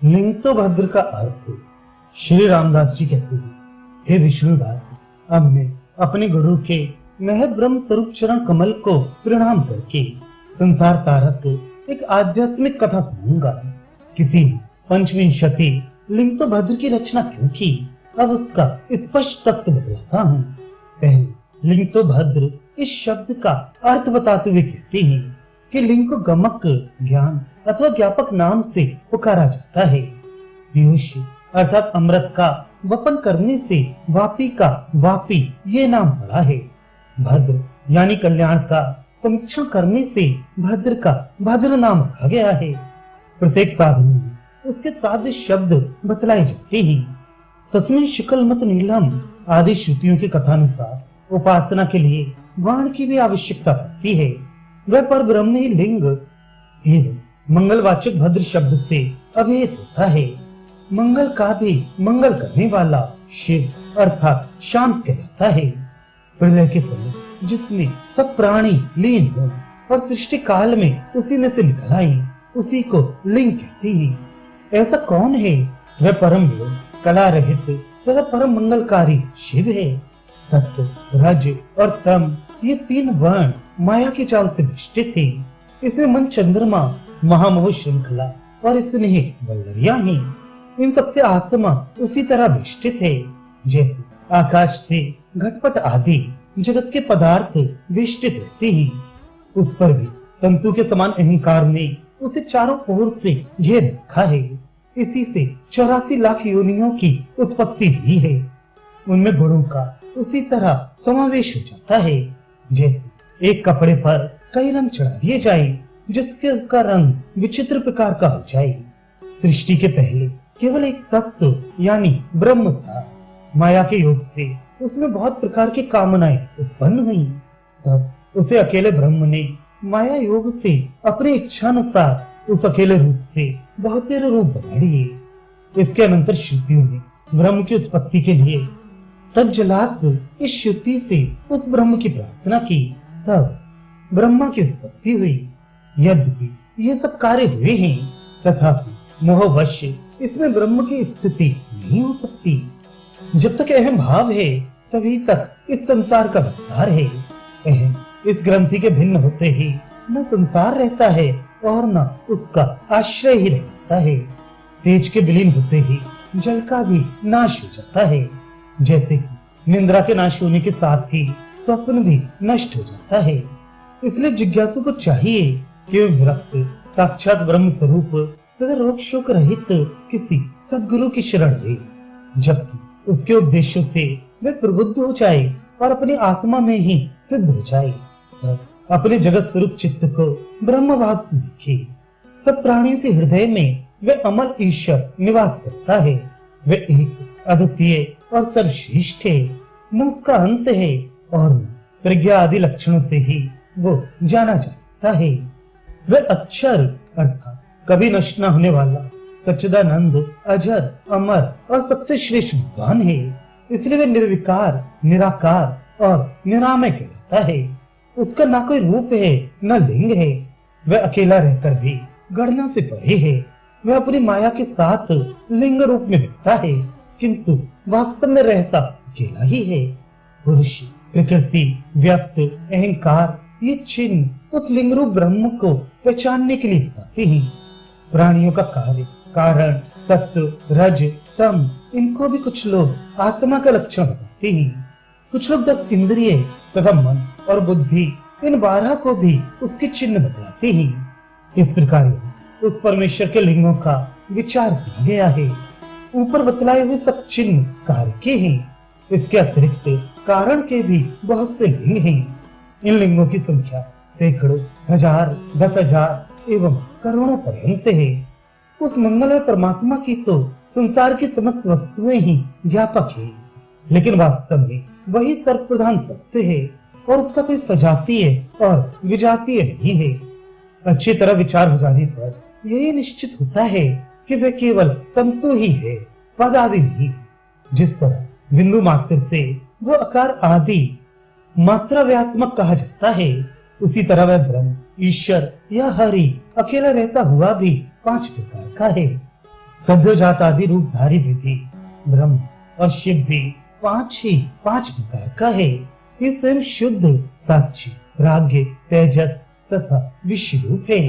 लिंग तो भद्र का अर्थ श्री रामदास जी कहते हैं, हे विष्णुदास, अब मैं अपने गुरु के महद ब्रह्म स्वरूप चरण कमल को प्रणाम करके संसार तारक एक आध्यात्मिक कथा सुनाऊंगा। किसी ने पंचविंशति लिंग तो भद्र की रचना क्यों की, अब उसका स्पष्ट तत्व बतलाता हूँ। पहले लिंग तो भद्र इस शब्द का अर्थ बताते हुए कहते हैं कि लिंग को गमक, ज्ञान अथवा ज्ञापक नाम से पुकारा जाता है। पीयूष अर्थात अमृत का वपन करने से वापी का वापी ये नाम पड़ा है। भद्र यानी कल्याण का समीक्षण करने से भद्र का भद्र नाम रखा गया है। प्रत्येक साधन में उसके साध्य शब्द बतलाए जाते हैं। तस्मिन् शुक्लमत नीलम आदि श्रुतियों के कथानुसार उपासना के लिए वाण की भी आवश्यकता पड़ती है। वह पर ब्रह्म ही लिंग एवं मंगलवाचक भद्र शब्द से अभिहित होता है। मंगल का भी मंगल करने वाला शिव अर्थात शांत कहलाता है। हृदय के तले जिसमें सब प्राणी लीन हो और सृष्टि काल में उसी में से निकल आए, उसी को लिंग कहते हैं। ऐसा कौन है? वह परम योग, कला रहित तथा परम मंगलकारी शिव है। सत्य, रज और तम ये तीन वर्ण माया की चाल से विष्टित है। इसमें मन, चंद्रमा, महामोह श्रृंखला और स्नेह वल्लरियां हैं। इन सबसे आत्मा उसी तरह विष्टित है जैसे आकाश से घटपट आदि जगत के पदार्थ विष्टित रहते हैं। उस पर भी तंतु के समान अहंकार ने उसे चारों ओर से घेर रखा है। इसी से 84 लाख योनियों की उत्पत्ति हुई है। उनमें गुणों का उसी तरह समावेश हो जाता है जैसे एक कपड़े पर कई रंग चढ़ा दिए जाए जिसके का रंग विचित्र प्रकार का हो जाए। सृष्टि के पहले केवल एक तत्व यानी ब्रह्म था। माया के योग से उसमें बहुत प्रकार की कामनाएं उत्पन्न हुई। तब उसे अकेले ब्रह्म ने माया योग से अपनी इच्छानुसार उस अकेले रूप से बहुतेरे रूप बना लिए। इसके अनंतर श्रुतियों ने ब्रह्म की उत्पत्ति के लिए तब जलास इस श्रुति से उस ब्रह्म की प्रार्थना की, तब ब्रह्मा की उत्पत्ति हुई। यद्यपि ये सब कार्य हुए हैं तथापि मोहवश इसमें ब्रह्म की स्थिति नहीं हो सकती। जब तक अहम भाव है तभी तक इस संसार का विस्तार है। अहम इस ग्रंथि के भिन्न होते ही न संसार रहता है और न उसका आश्रय ही रहता है। तेज के विलीन होते ही जल का भी नाश हो जाता है। जैसे कि निद्रा के नाश होने के साथ ही स्वप्न भी नष्ट हो जाता है। इसलिए जिज्ञासु को चाहिए कि विरक्त साक्षात ब्रह्म स्वरूप तथा रोग शोक रहित किसी सद्गुरु की शरण ले, जबकि उसके उपदेशों से वह प्रबुद्ध हो जाए और अपनी आत्मा में ही सिद्ध हो जाए। अपने जगत स्वरूप चित्त को ब्रह्म भाव से देखे। सब प्राणियों के हृदय में वह अमल ईश्वर निवास करता है। वह एक अद्वितीय और सर्वश्रेष्ठ है। न उसका अंत है और न प्रज्ञा आदि लक्षणों से ही वो जाना जा सकता है। वह अक्षर अर्थात कभी नष्ट न होने वाला, सच्चिदानंद, अजर, अमर और सबसे श्रेष्ठ विद्वान है। इसलिए वह निर्विकार, निराकार और निरामय कहलाता है। उसका ना कोई रूप है न लिंग है। वह अकेला रहकर भी गणना से परे है। वह अपनी माया के साथ लिंग रूप में दिखता है किंतु वास्तव में रहता अकेला ही है। पुरुष, प्रकृति, व्यक्त, अहंकार ये चिन्ह उस लिंग रूप ब्रह्म को पहचानने के लिए बताते हैं। प्राणियों का कार्य, कारण, सत्य, रज, तम इनको भी कुछ लोग आत्मा का लक्षण बताते हैं। कुछ लोग 10 इंद्रिय तथा मन और बुद्धि इन 12 को भी उसके चिन्ह बतलाते हैं। इस प्रकार उस परमेश्वर के लिंगों का विचार किया गया है। ऊपर बतलाए हुए सब चिन्ह कार्य के हैं। इसके अतिरिक्त कारण के भी बहुत से लिंग हैं। इन लिंगों की संख्या सैकड़ों, हजार, 10,000 एवं करोड़ों पर्यंत है। उस मंगल में परमात्मा की तो संसार की समस्त वस्तुएं ही व्यापक है, लेकिन वास्तव में वही सर्वप्रधान तत्व है और उसका कोई सजातीय और विजातीय नहीं है। अच्छी तरह विचार हो जाने पर यही निश्चित होता है कि वह केवल तंतु ही है, पद आदि नहीं। जिस तरह बिंदु मात्र से वो आकार आदि मात्राव्यात्मक कहा जाता है, उसी तरह वह ब्रह्म, ईश्वर या हरि अकेला रहता हुआ भी 5 प्रकार का है। सद्योजात आदि रूपधारी विधि ब्रह्म और शिव भी पांच ही पांच प्रकार का है। ये स्वयं शुद्ध साक्षी प्राज्ञ तेजस तथा विश्व रूप है।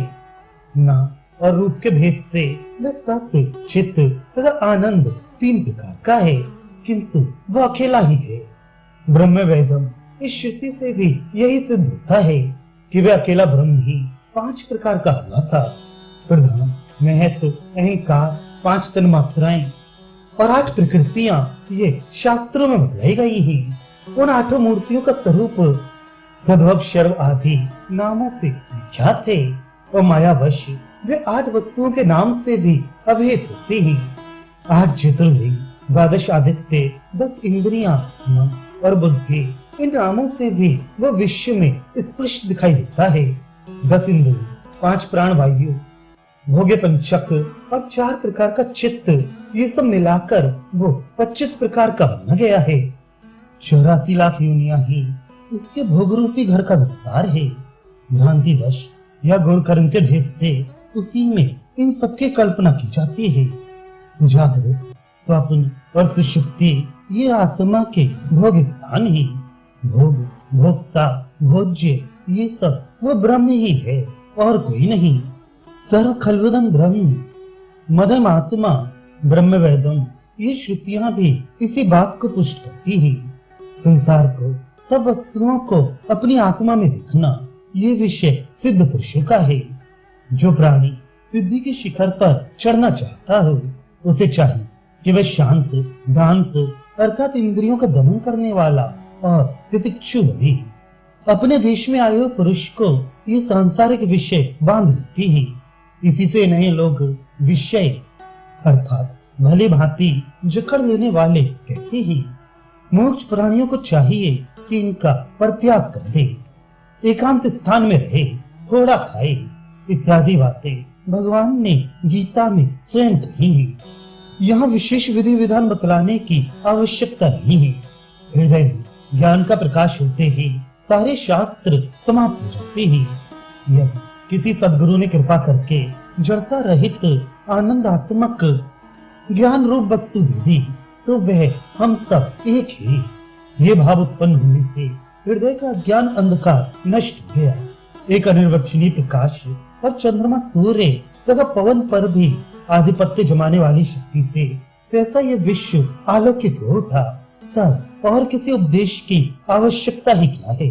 नाम और रूप के भेद से वह सत्य चित्त तथा आनंद तीन प्रकार का है, किंतु वह अकेला ही है। ब्रह्म वेदम इस श्रुति से भी यही सिद्ध होता है कि वह अकेला ब्रह्म ही पांच प्रकार का हुआ था। प्रधान महत्व अहंकार पांच तन मात्राएं और आठ प्रकृतियां ये शास्त्रों में बतलाई गई हैं। उन आठों मूर्तियों का स्वरूप सद्भव शर्व आदि नामों से विख्यात है और मायावश वे आठ वस्तुओं के नाम से भी अभेद होते हैं। आठ ज्योतिर्लिंग द्वादश आदित्य 10 इंद्रियां मन और बुद्धि इन नामों से भी वह विश्व में स्पष्ट दिखाई देता है। 10 इंद्रिय 5 प्राण वायु भोग्य पंचक और 4 प्रकार का चित्त ये सब मिलाकर वो 25 प्रकार का बना गया है। 84 लाख योनियां ही उसके भोग रूपी घर का विस्तार है। भ्रांतिवश या गुण कर्म के भेद से उसी में इन सबकी कल्पना की जाती है। जागृत स्वप्न और सुषुप्ति ये आत्मा के भोग स्थान ही। भोग भोक्ता भोज्य ये सब वो ब्रह्म ही है और कोई नहीं। सर्व खलवदन ब्रह्म मदम आत्मा ब्रह्म वेदम ये श्रुतियां भी इसी बात को पुष्ट करती हैं। संसार को सब वस्तुओं को अपनी आत्मा में देखना ये विषय सिद्ध पुरुषों का है। जो प्राणी सिद्धि के शिखर पर चढ़ना चाहता हो उसे चाहिए कि वह शांत दांत अर्थात इंद्रियों का दमन करने वाला और तितिक्षु बने। अपने देश में आए हुए पुरुष को ये सांसारिक विषय बांध लेती है। इसी से नए लोग विषय अर्थात भली भांति जकड़ लेने वाले कहते हैं। मोक्ष प्राणियों को चाहिए कि इनका परित्याग कर दे, एकांत स्थान में रहे, थोड़ा खाए इत्यादि बातें भगवान ने गीता में स्वयं कही है। यहाँ विशेष विधि विधान बतलाने की आवश्यकता नहीं है। हृदय में ज्ञान का प्रकाश होते ही सारे शास्त्र समाप्त हो जाते हैं। यदि किसी सद्गुरु ने कृपा करके जड़ता रहित आनंदात्मक ज्ञान रूप वस्तु दे दी तो वह हम सब एक ही। ये भाव उत्पन्न होने से हृदय का ज्ञान अंधकार नष्ट हो गया। एक अनिर्वचनीय प्रकाश और चंद्रमा सूर्य तथा पवन पर भी आधिपत्य जमाने वाली शक्ति से सहसा ये विश्व आलोकित हो उठा। तब और किसी उपदेश की आवश्यकता ही क्या है।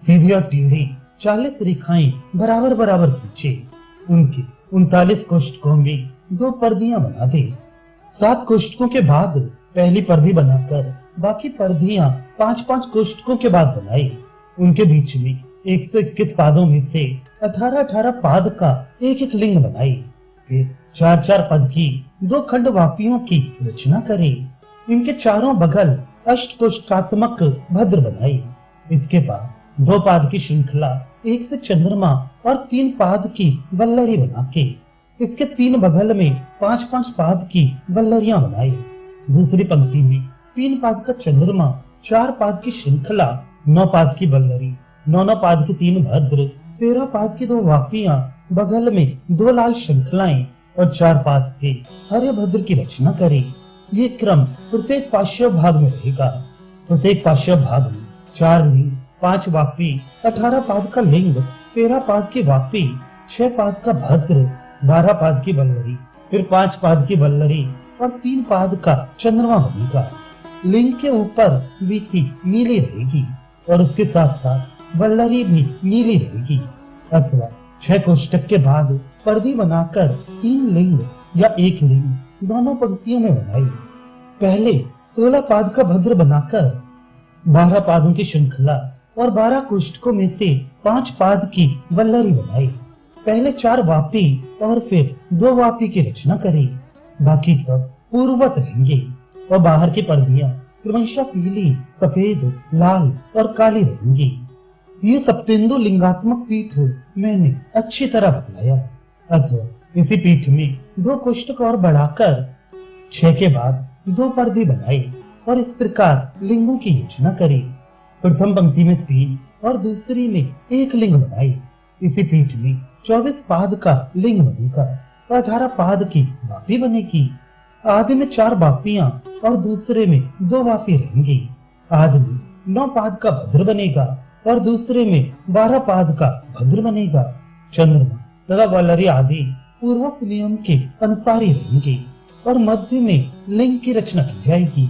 सीधी और टेढ़ी 40 रेखाएं बराबर बराबर खींचे, उनके 39 कोष्ठकों में 2 पर्दियां बना दे। 7 कोष्ठकों के बाद पहली पर्दी बनाकर बाकी पर्दियां 5-5 कोष्ठकों के बाद बनाई। उनके बीच में 121 पादों में से 18-18 पाद का एक लिंग बनाई। फिर 4-4 पद की 2 खंड वापियों की रचना करे। इनके चारों बगल अष्टकोष्ठात्मक भद्र बनाई। इसके बाद 2 पाद की श्रृंखला, एक से चंद्रमा और 3 पाद की वल्लरी बना के इसके 3 बगल में 5-5 पाद की वल्लरियां बनाई। दूसरी पंक्ति में 3 पाद का चंद्रमा, 4 पाद की श्रृंखला, 9 पाद की वल्लरी, 9 पाद की 3 भद्र, 13 पाद की 2 वापियां, बगल में 2 लाल श्रृंखलाएं और 4 पाद से हरे भद्र की रचना करे। ये क्रम प्रत्येक पार्श्व भाग में रहेगा। प्रत्येक पार्श्व भाग में 4 लिंग, 5 वापी, 18 पाद का लिंग, 13 पाद की वापी, 6 पाद का भद्र, 12 पाद की वल्लरी, फिर 5 पाद की वल्लरी और 3 पाद का चंद्रमा बनेगा। लिंग के ऊपर वीथी नीली रहेगी और उसके साथ साथ वल्लरी भी नीली रहेगी। अथवा 6 कोष्ठक के बाद पर्दी बनाकर 3 लिंग या 1 लिंग दोनों पंक्तियों में बनाई। पहले 16 पाद का भद्र बनाकर 12 पादों की श्रृंखला और 12 कोष्ठकों में से 5 पाद की वल्लरी बनाई। पहले 4 वापी और फिर 2 वापी की रचना करी। बाकी सब पूर्ववत रहेंगे और बाहर की पर्दियां क्रमशः पीली, सफेद, लाल और काली रहेंगी। ये सप्तेंदु लिंगात्मक पीठ मैंने अच्छी तरह बतलाया। अथवा इसी पीठ में 2 कोष्ठक और बढ़ाकर 6 के बाद 2 पर्दी बनाई और इस प्रकार लिंगों की योजना करी। प्रथम पंक्ति में 3 और दूसरी में 1 लिंग बनाई। इसी पीठ में 24 पाद का लिंग बनेगा 18 पाद की वापी बनेगी। आधे में 4 वापियां और दूसरे में 2 वापी रहेंगी। आधे में 9 पाद का भद्र बनेगा और दूसरे में 12 पाद का भद्र बनेगा। चंद्रमा तथा वल्लरी आदि पूर्वोक्त नियम के अनुसार ही रहेंगे और मध्य में लिंग की रचना की जाएगी।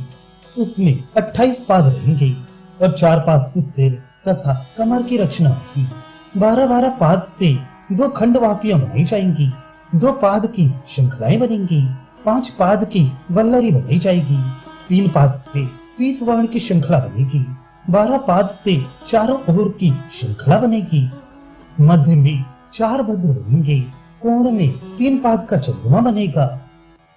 उसमें 28 पाद रहेंगे और 4 पाद से सिर तथा कमर की रचना होगी। 12-12 पाद से 2 खंड वापियां बनाई जाएंगी। 2 पाद की श्रृंखलाएं बनेंगी। 5 पाद की वल्लरी बनाई जाएगी। 3 पाद से पीत वर्ण की श्रृंखला बनेगी। 12 पाद से चारों ओर की श्रृंखला बनेगी। मध्य में 4 भद्र बनेंगे। कोण में 3 पाद का चंद्रमा बनेगा।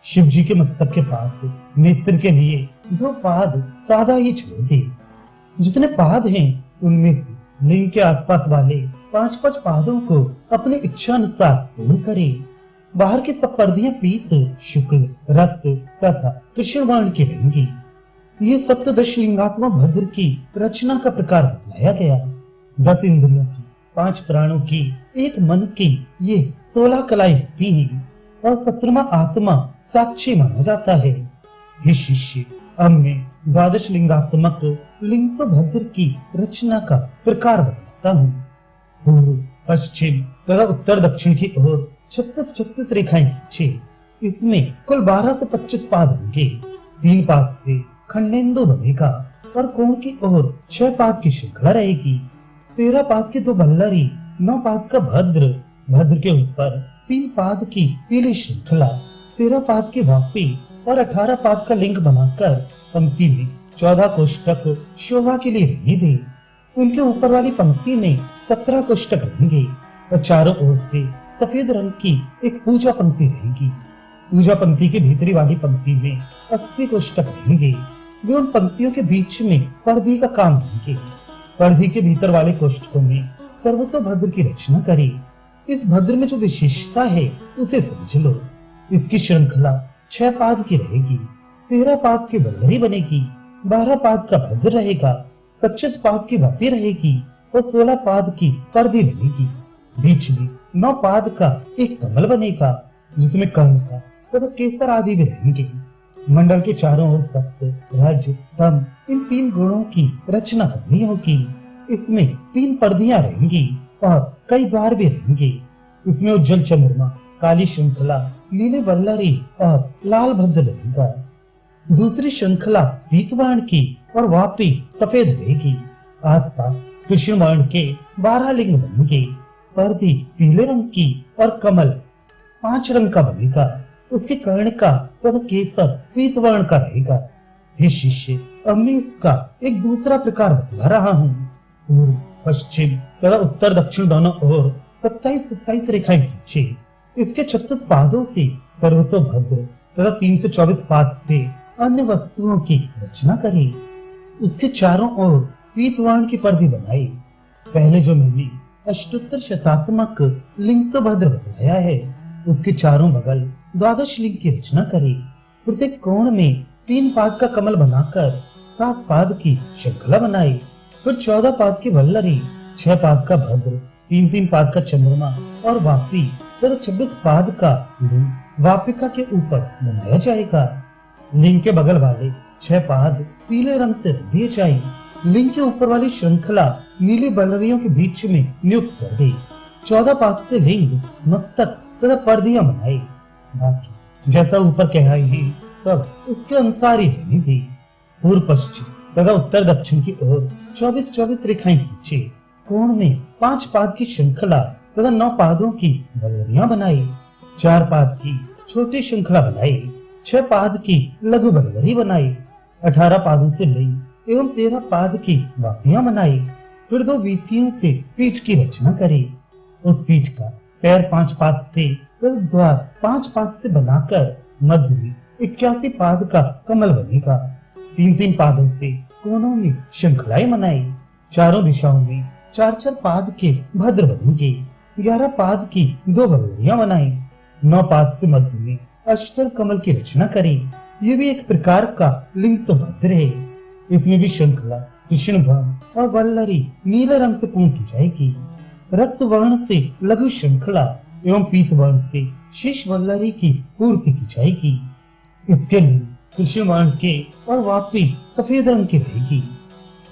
शिव जी के मस्तक के पास नेत्र के लिए 2 पाद सादा ही छोड़ दे। जितने पाद हैं उनमें से लिंग के आसपास वाले 5-5 पादों को अपनी इच्छा अनुसार पूर्ण करे। बाहर की सब पर्दियां पीत, शुक्ल, रक्त तथा कृष्ण वर्ण की रहेंगी। ये सप्तदश लिंगात्मक भद्र की रचना का प्रकार बतलाया गया। 10 इंद्रियों की, 5 प्राणों की, 1 मन की ये 16 कलाएं होती हैं और 17वां आत्मा साक्षी माना जाता है। हे शिष्य, अब मैं 12 लिंगात्मक लिंग भद्र की रचना का प्रकार बताता हूँ। पूर्व, पश्चिम तथा उत्तर दक्षिण की ओर 36-36 रेखाएं खींचे। इसमें कुल 12 से 25 पाद होंगे। 3 पाद से खंडेंदु बनेगा और कोण की ओर 6 पाद की श्रृंखला रहेगी। 13 पाद की 2 वल्लरी, 9 पाद का भद्र, भद्र के ऊपर 3 पाद की पीली श्रृंखला, 13 पाद की वापी और 18 पाद का लिंग बनाकर पंक्ति में 14 कोष्टक शोभा के लिए रहने दे। उनके ऊपर वाली पंक्ति में 17 कोष्टक रहेंगे और चारों ओर से सफेद रंग की एक पूजा पंक्ति रहेगी। पूजा पंक्ति के भीतरी वाली पंक्ति में 80 कोष्टक रहेंगे। वे उन पंक्तियों के बीच में पर्दी का काम करेंगे। पर्दी के भीतर वाले कोष्टकों में सर्वतोभद्र की रचना करें। इस भद्र में जो विशेषता है उसे समझ लो। इसकी श्रृंखला 6 पाद की रहेगी। 13 पाद की वल्लरी बनेगी। 12 पाद का भद्र रहेगा। 25 पाद की वापी रहेगी और 16 पाद की पर्दी बनेगी। बीच में 9 पाद का एक कमल बनेगा जिसमें कर्ण का तथा केसर आदि भी रहेंगे। मंडल के चारों ओर सप्त, रज, तम इन 3 गुणों की रचना करनी होगी। इसमें 3 पर्दियां रहेंगी और कई द्वार भी रहेंगे। इसमें उज्जवल चंद्रमा, काली श्रृंखला, नीले वल्लरी और लाल भद्र रहेगा। दूसरी श्रृंखला पीत वर्ण की और वापी सफेद रहेगी। आसपास कृष्ण वर्ण के 12 लिंग बनेंगे। पर्दी पीले रंग की और कमल 5 रंग का बनेगा। उसके कर्ण का तथा केसर पीत वर्ण का रहेगा। हे शिष्य, अब मैं इसका एक दूसरा प्रकार बतला रहा हूँ। पूर्व, पश्चिम तथा उत्तर दक्षिण दोनों ओर 27-27 रेखाएं खींचे। इसके 36 पादों से सर्वतोभद्र तथा 3 से 24 पाद से अन्य वस्तुओं की रचना करे। उसके चारों ओर पीत वर्ण की पर्दी बनाए। पहले जो मैंने अष्टोत्तर शतात्मक लिंग तो भद्र बताया है, उसके चारों बगल 12 लिंग की रचना करे। प्रत्येक कोण में 3 पाद का कमल बनाकर 7 पाद की श्रृंखला बनाए। फिर 14 पाद की वल्लरी, 6 पाद का भद्र, 3-3 पाद का चंद्रमा और वापी तथा 26 पाद का लिंग वापिका के ऊपर बनाया जाएगा। लिंग के बगल वाले 6 पाद पीले रंग से रख दिए जाए। लिंग के ऊपर वाली श्रृंखला नीली वल्लरियों के बीच में नियुक्त कर दे। 14 पाद से लिंग, मस्तक तथा पर्दियां बनाए। बाकी जैसा ऊपर कहा है तब उसके अनुसार ही रहने दे। पूर्व, पश्चिम तथा उत्तर दक्षिण की ओर 24-24 रेखाएं खींचे। कोण में 5 पाद की श्रृंखला तथा 9 पादों की वल्लरियां बनाई। 4 पाद की छोटी श्रृंखला बनाई। 6 पाद की लघु वल्लरी बनाई। 18 पादों से लिंग एवं 13 पाद की वापियां बनाई। फिर 2 वीथियों से पीठ की रचना करी। उस पीठ का पैर 5 पाद से तथा द्वार 5 पाद से बनाकर मध्य में 81 पाद का कमल बनेगा। 3-3 पादों से कोनों में श्रृंखलाएं बनाई। चारों दिशाओं में 4-4 पाद के भद्र बनेंगे। 11 पाद की 2 वल्लरियां बनाई। 9 पाद से मध्य में अष्टर कमल की रचना करी। ये भी एक प्रकार का लिंग तो भद्र है। इसमें भी श्रृंखला कृष्ण वर्ण और वल्लरी नीले रंग से पूर्ण की जाएगी। रक्त वर्ण से लघु श्रृंखला एवं पीत वर्ण से शेष वल्लरी की पूर्ति की जाएगी। इसके लिए कृष्ण वर्ण के और वापी सफेद रंग की रहेगी।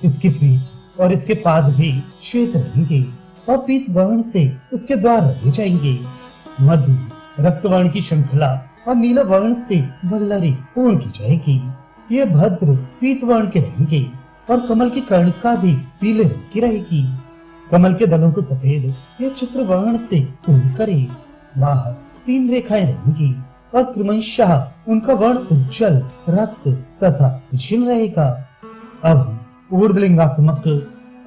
इसकी पीठ और इसके पाद भी श्वेत रहेंगे और पीत वर्ण से इसके द्वार रखे जाएंगे। मध्य रक्त वर्ण की श्रृंखला और नीला वर्ण से वल्लरी पूर्ण की जाएगी। ये भद्र पीत वर्ण के रहेंगे और कमल की कर्णिका भी पीले रंग की रहेगी। कमल के दलों को सफेद या चित्र वर्ण से पूर्ण करे। बाहर 3 रेखाएं रहेंगी और क्रमशः उनका वर्ण उज्जवल रक्त तथा कृष्ण रहेगा। अब हम ऊर्ध्वलिंगात्मक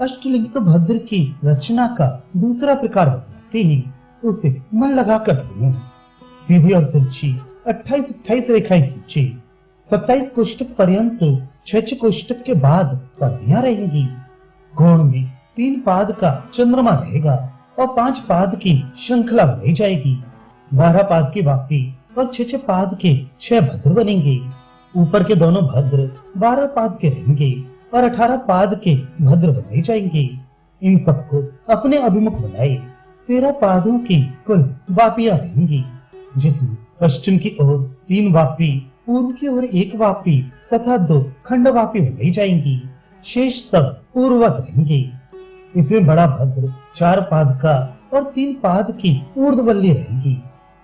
अष्टलिंग भद्र की रचना का दूसरा प्रकार बताते हैं। उसे मन लगाकर सुनो। सीधी और तिरछी 28-28 रेखाएं खींचे। 27 कोष्ठक पर्यंत 6 कोष्ठक के बाद पंक्तियां रहेंगी। कोण में 3 पाद का चंद्रमा रहेगा और 5 पाद की श्रृंखला बनाई जाएगी। 12 पाद की वापी और 6 पाद के 6 भद्र बनेंगे। ऊपर के दोनों भद्र 12 पाद के रहेंगे और 18 पाद के भद्र बनाए जाएंगे। इन सबको अपने अभिमुख बनाए 13 पादों की कुल वापियां रहेंगी, जिसमें पश्चिम की ओर 3 वापी, पूर्व की ओर 1 वापी तथा 2 खंड वापी बनाई जाएंगी। शेष सब पूर्ववत रहेंगे। इसमें बड़ा भद्र 4 पाद का और 3 पाद की ऊर्ध्ववल्ली रहेंगी।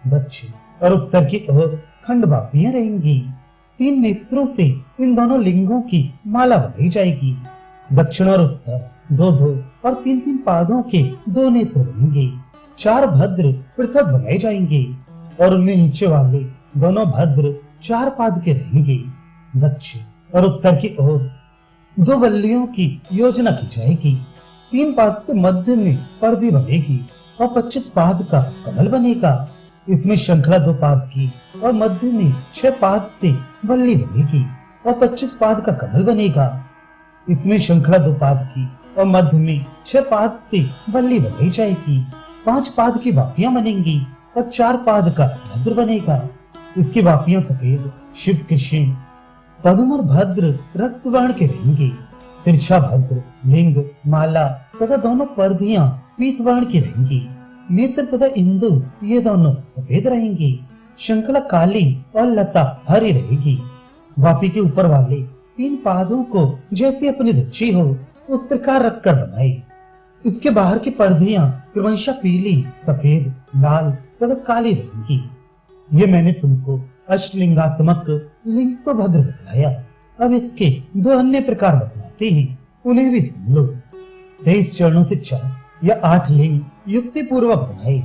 दक्षिण और उत्तर की ओर खंड वापियां रहेंगी। 3 नेत्रों से इन दोनों लिंगों की माला बनाई जाएगी। दक्षिण और उत्तर 2-2 और 3-3 पादों के 2 नेत्र बनेंगे। 4 भद्र पृथक बनाए जाएंगे और उनमें नीचे वाले दोनों भद्र 4 पाद के रहेंगे। दक्षिण और उत्तर की ओर 2 वल्लियों की योजना की जाएगी। 3 पाद से मध्य में पर्दी बनेगी और 25 पाद का कमल बनेगा। इसमें श्रृंखला 2 पाद की और मध्य में 6 पाद से वल्ली बनेगी और 25 पाद का कमल बनेगा। इसमें श्रृंखला 2 पाद की और मध्य में 6 पाद से वल्ली बनाई जाएगी। 5 पाद की वापियां बनेंगी और 4 पाद का भद्र बनेगा। इसकी वापियां सफेद शिव कृष्ण पद्म और भद्र रक्त वर्ण के रहेंगे। तिरछा भद्र लिंग माला तथा दोनों पर्दियां पीत वर्ण की रहेंगी। नेत्र तथा इंदु ये दोनों सफेद रहेंगी। श्रृंखला काली और लता हरी रहेगी। वापी के ऊपर वाले 3 पादों को जैसी अपनी रुचि हो उस प्रकार रखकर बनाए। इसके बाहर की पर्दियां क्रमशः पीली, सफेद, लाल तथा काली रहेंगी। ये मैंने तुमको अष्टलिंगात्मक लिंग तो भद्र बतलाया। अब इसके 2 अन्य प्रकार बतलाते हैं, उन्हें भी सुन लो। 23 चरणों से 4 या 8 लिंग युक्ति पूर्वक बनाए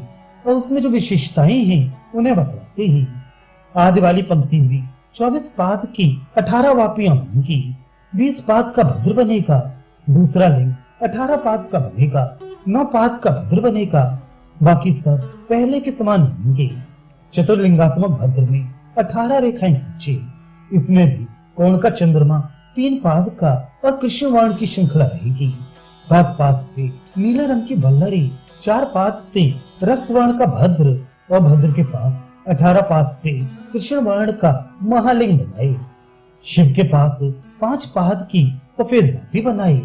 और उसमें जो विशेषताएं हैं उन्हें बतलाते हैं। आदि वाली पंक्ति में 24 पाद की 18 वापियां बनेंगी। 20 पाद का भद्र बनेगा। दूसरा लिंग 18 पाद का बनेगा। 9 पाद का भद्र बनेगा। बाकी सब पहले के समान बनेंगे। चतुर्लिंगात्मक भद्र में 18 रेखाएं खींचे। इसमें भी कोण का चंद्रमा 3 पाद का और कृष्ण वर्ण की श्रृंखला रहेगी। 7 पाद से नीले रंग की वल्लरी, 4 पाद से रक्त वर्ण का भद्र और भद्र के पास 18 पाद से कृष्ण वर्ण का महालिंग बनाए। शिव के पास 5 पाद की सफेद वापी बनाए।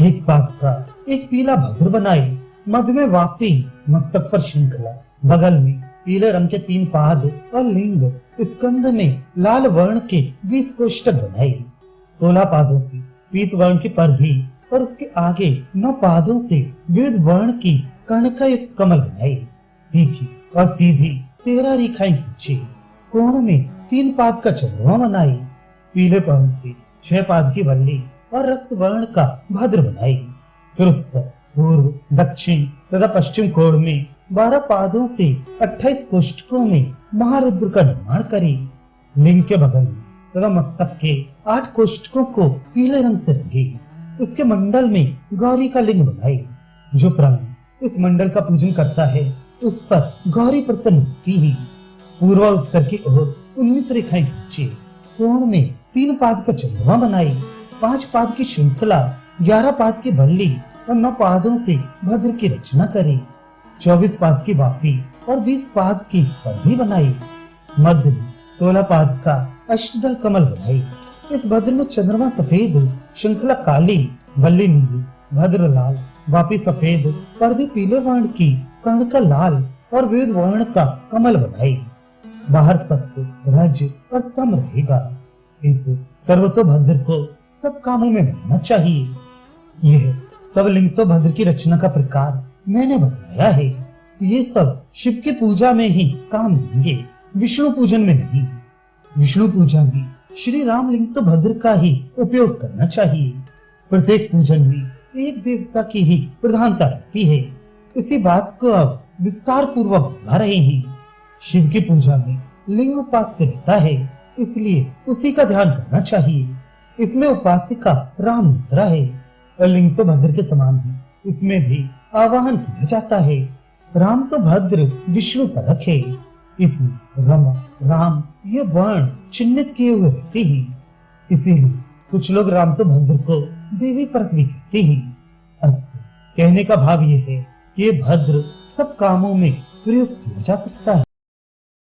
1 पाद का एक पीला भद्र बनाए। मध्य में वापी, मस्तक पर श्रृंखला, बगल में पीले रंग के 3 पाद और लिंग, स्कंध में लाल वर्ण के 20 कोष्ठक बनाए। 16 पादों से पीत वर्ण की पर्दी और उसके आगे 9 पादों से विविध वर्ण की कर्णिका युक्त कमल बनाए। तीखी और सीधी 13 रेखाएं खींची। कोण में 3 पाद का चंद्रमा बनाए। पीले पवन से 6 पाद की वल्ली और रक्त वर्ण का भद्र बनाए। फिर उत्तर, पूर्व, दक्षिण तथा पश्चिम कोण में 12 पादों से 28 कोष्ठकों में महारुद्र का निर्माण करे। लिंग के बगल में तथा मस्तक के 8 कोष्ठकों को पीले रंग से रंगे। इसके मंडल में गौरी का लिंग बनाए। जो प्राणी इस मंडल का पूजन करता है उस पर गौरी प्रसन्न होती है। पूर्व और उत्तर की ओर 19 रेखाएं खींचे। कोण में 3 पाद का चंद्रमा बनाए। 5 पाद की श्रृंखला, 11 पाद की वल्ली और 9 पादों से भद्र की रचना करे। 24 पाद की वापी और 20 पाद की पर्दी बनाई। मध्य में 16 पाद का अष्टदल कमल बनाई। इस भद्र में चंद्रमा सफेद, श्रृंखला काली, वल्ली नीली, भद्र लाल, वापी सफेद, पर्दी पीले वर्ण की, कर्णिका लाल और विविध वर्ण का कमल बनाए। बाहर तत्व राज्य और तम रहेगा। इस सर्वतोभद्र को सब कामों में बनना चाहिए। यह सब लिंग तो भद्र की रचना का प्रकार मैंने बताया है। ये सब शिव की पूजा में ही काम लेंगे, विष्णु पूजन में नहीं। विष्णु पूजा में श्री राम लिंग तो भद्र का ही उपयोग करना चाहिए। प्रत्येक पूजन में एक देवता की ही प्रधानता रहती है। इसी बात को अब विस्तार पूर्वक बता रहे हैं। शिव की पूजा में लिंग उपास्य रहता है, इसलिए उसी का ध्यान करना चाहिए। इसमें उपासिका राम मुद्रा है और लिंग तो भद्र के समान ही इसमें भी आवाहन किया जाता है। राम तो भद्र विष्णु परक है। इसमें रमा राम ये वर्ण चिन्हित किए हुए रहते हैं। इसीलिए कुछ लोग राम तो भद्र को देवी परक भी कहते हैं। अस्तु कहने का भाव यह है कि ये भद्र सब कामों में प्रयोग किया जा सकता है।